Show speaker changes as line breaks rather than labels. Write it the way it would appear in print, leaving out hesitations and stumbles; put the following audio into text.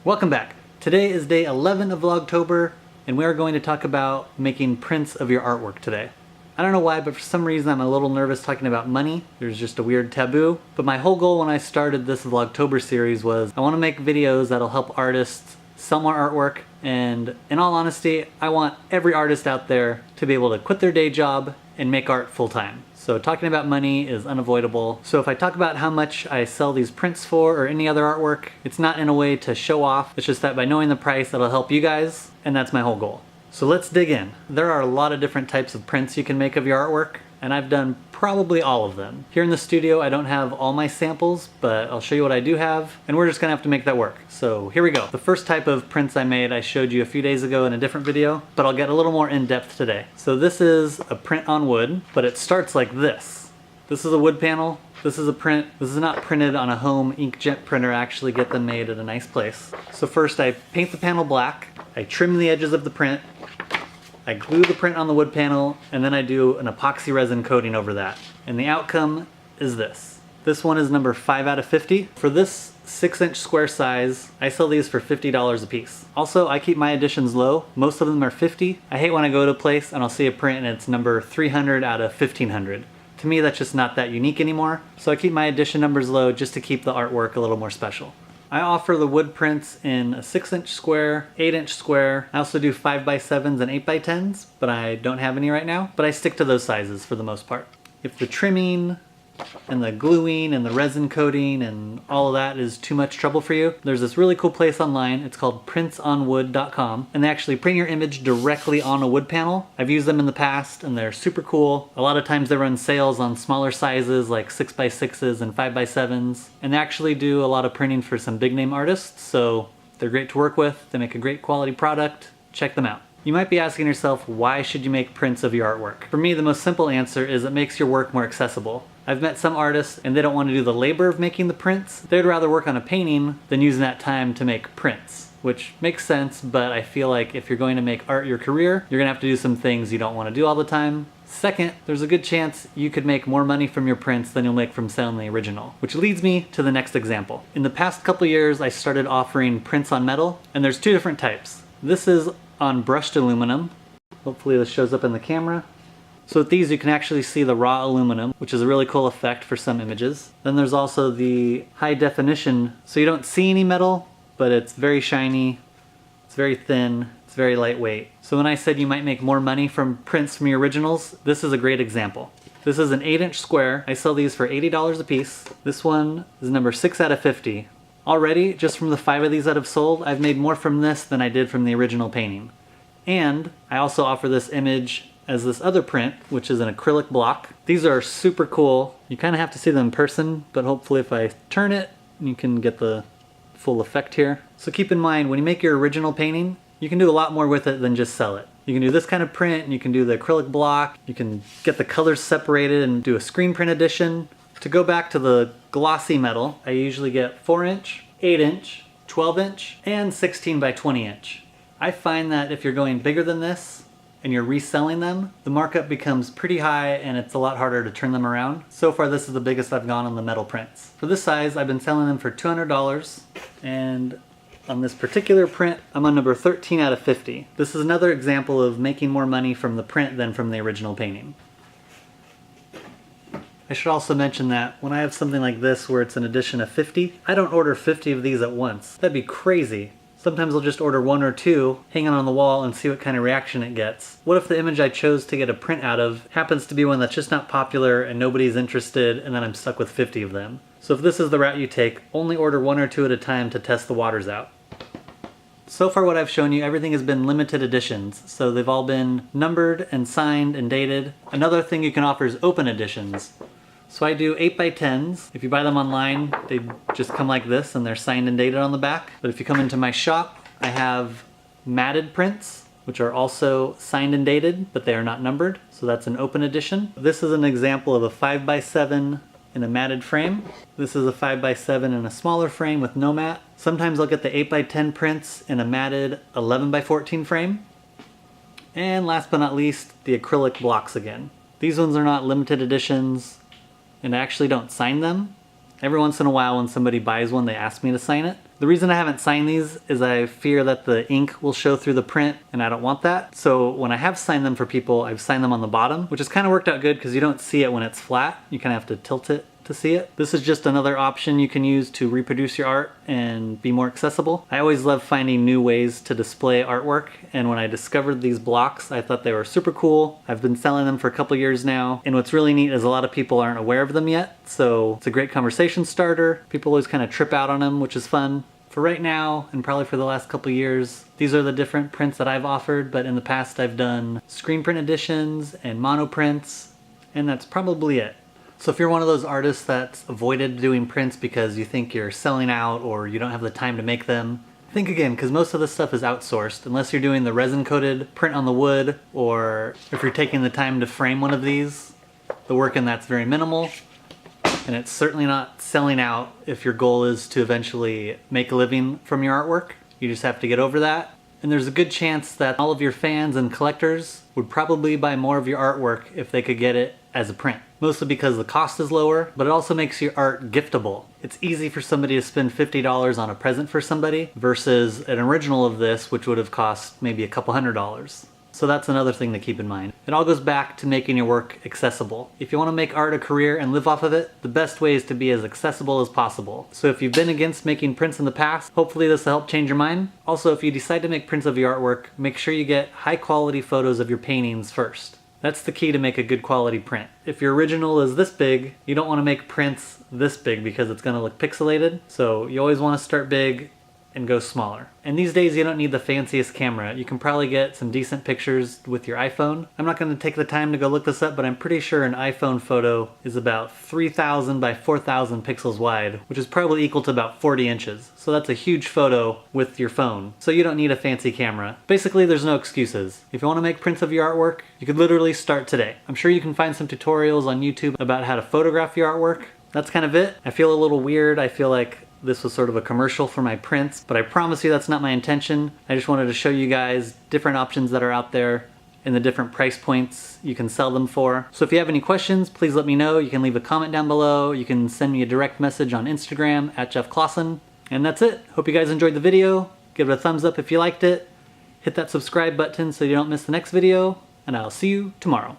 Welcome back. Today is day 11 of Vlogtober, and we are going to talk about making prints of your artwork today. I don't know why, but for some reason I'm a little nervous talking about money. There's just a weird taboo. But my whole goal when I started this Vlogtober series was I want to make videos that'll help artists sell more artwork, and in all honesty, I want every artist out there to be able to quit their day job and make art full-time. So talking about money is unavoidable. So if I talk about how much I sell these prints for or any other artwork, it's not in a way to show off. It's just that by knowing the price, that'll help you guys, and that's my whole goal. So let's dig in. There are a lot of different types of prints you can make of your artwork, and I've done probably all of them. Here in the studio, I don't have all my samples, but I'll show you what I do have, and we're just gonna have to make that work. So here we go. The first type of prints I made, I showed you a few days ago in a different video, but I'll get a little more in-depth today. So this is a print on wood, but it starts like this. This is a wood panel. This is a print. This is not printed on a home inkjet printer. I actually get them made at a nice place. So first I paint the panel black, I trim the edges of the print, I glue the print on the wood panel, and then I do an epoxy resin coating over that. And the outcome is this. This one is number 5 out of 50. For this 6-inch square size, I sell these for $50 a piece. Also, I keep my editions low. Most of them are 50. I hate when I go to a place and I'll see a print and it's number 300 out of 1500. To me, that's just not that unique anymore. So I keep my edition numbers low just to keep the artwork a little more special. I offer the wood prints in a 6-inch square, 8-inch square. I also do 5x7s and 8x10s, but I don't have any right now. But I stick to those sizes for the most part. If the trimming and the gluing and the resin coating and all of that is too much trouble for you, there's this really cool place online. It's called printsonwood.com, and they actually print your image directly on a wood panel. I've used them in the past and they're super cool. A lot of times they run sales on smaller sizes like 6x6s and 5x7s, and they actually do a lot of printing for some big name artists, so they're great to work with. They make a great quality product. Check them out. You might be asking yourself, why should you make prints of your artwork? For me, the most simple answer is it makes your work more accessible. I've met some artists and they don't want to do the labor of making the prints. They'd rather work on a painting than using that time to make prints, which makes sense, but I feel like if you're going to make art your career, you're gonna have to do some things you don't want to do all the time. Second, there's a good chance you could make more money from your prints than you'll make from selling the original, which leads me to the next example. In the past couple years, I started offering prints on metal, and there's two different types. This is on brushed aluminum. Hopefully this shows up in the camera. So with these you can actually see the raw aluminum, which is a really cool effect for some images. Then there's also the high definition, so you don't see any metal, but it's very shiny, it's very thin, it's very lightweight. So when I said you might make more money from prints from your originals, this is a great example. This is an 8-inch square. I sell these for $80 a piece. This one is number 6 out of 50. Already, just from the 5 of these that have sold, I've made more from this than I did from the original painting. And I also offer this image as this other print, which is an acrylic block. These are super cool. You kind of have to see them in person, but hopefully if I turn it, you can get the full effect here. So keep in mind, when you make your original painting, you can do a lot more with it than just sell it. You can do this kind of print, and you can do the acrylic block, you can get the colors separated and do a screen print edition. To go back to the glossy metal, I usually get 4-inch, 8-inch, 12-inch, and 16 by 20-inch. I find that if you're going bigger than this and you're reselling them, the markup becomes pretty high and it's a lot harder to turn them around. So far this is the biggest I've gone on the metal prints. For this size, I've been selling them for $200, and on this particular print, I'm on number 13 out of 50. This is another example of making more money from the print than from the original painting. I should also mention that when I have something like this where it's an edition of 50, I don't order 50 of these at once. That'd be crazy. Sometimes I'll just order 1 or 2, hang it on the wall, and see what kind of reaction it gets. What if the image I chose to get a print out of happens to be one that's just not popular and nobody's interested, and then I'm stuck with 50 of them? So if this is the route you take, only order 1 or 2 at a time to test the waters out. So far what I've shown you, everything has been limited editions, so they've all been numbered and signed and dated. Another thing you can offer is open editions. So I do 8x10s. If you buy them online, they just come like this and they're signed and dated on the back. But if you come into my shop, I have matted prints, which are also signed and dated, but they are not numbered. So that's an open edition. This is an example of a 5x7 in a matted frame. This is a 5x7 in a smaller frame with no mat. Sometimes I'll get the 8x10 prints in a matted 11x14 frame. And last but not least, the acrylic blocks again. These ones are not limited editions, and I actually don't sign them. Every once in a while when somebody buys one, they ask me to sign it. The reason I haven't signed these is I fear that the ink will show through the print and I don't want that. So when I have signed them for people, I've signed them on the bottom, which has kind of worked out good because you don't see it when it's flat. You kind of have to tilt it to see it. This is just another option you can use to reproduce your art and be more accessible. I always love finding new ways to display artwork, and when I discovered these blocks, I thought they were super cool. I've been selling them for a couple years now, and what's really neat is a lot of people aren't aware of them yet, so it's a great conversation starter. People always kind of trip out on them, which is fun. For right now, and probably for the last couple years, these are the different prints that I've offered, but in the past I've done screen print editions and mono prints, and that's probably it. So if you're one of those artists that's avoided doing prints because you think you're selling out or you don't have the time to make them, think again, because most of this stuff is outsourced, unless you're doing the resin-coated print on the wood, or if you're taking the time to frame one of these, the work in that's very minimal, and it's certainly not selling out if your goal is to eventually make a living from your artwork. You just have to get over that. And there's a good chance that all of your fans and collectors would probably buy more of your artwork if they could get it as a print. Mostly because the cost is lower, but it also makes your art giftable. It's easy for somebody to spend $50 on a present for somebody versus an original of this, which would have cost maybe a couple $100s. So that's another thing to keep in mind. It all goes back to making your work accessible. If you want to make art a career and live off of it, the best way is to be as accessible as possible. So if you've been against making prints in the past, hopefully this will help change your mind. Also, if you decide to make prints of your artwork, make sure you get high quality photos of your paintings first. That's the key to make a good quality print. If your original is this big, you don't want to make prints this big because it's going to look pixelated. So you always want to start big and go smaller. And these days you don't need the fanciest camera. You can probably get some decent pictures with your iPhone. I'm not going to take the time to go look this up, but I'm pretty sure an iPhone photo is about 3,000 by 4,000 pixels wide, which is probably equal to about 40 inches. So that's a huge photo with your phone. So you don't need a fancy camera. Basically, there's no excuses. If you want to make prints of your artwork, you could literally start today. I'm sure you can find some tutorials on YouTube about how to photograph your artwork. That's kind of it. I feel a little weird. I feel like this was sort of a commercial for my prints, but I promise you that's not my intention. I just wanted to show you guys different options that are out there and the different price points you can sell them for. So if you have any questions, please let me know. You can leave a comment down below. You can send me a direct message on Instagram at Jeff Clausen. And that's it. Hope you guys enjoyed the video. Give it a thumbs up if you liked it. Hit that subscribe button so you don't miss the next video, and I'll see you tomorrow.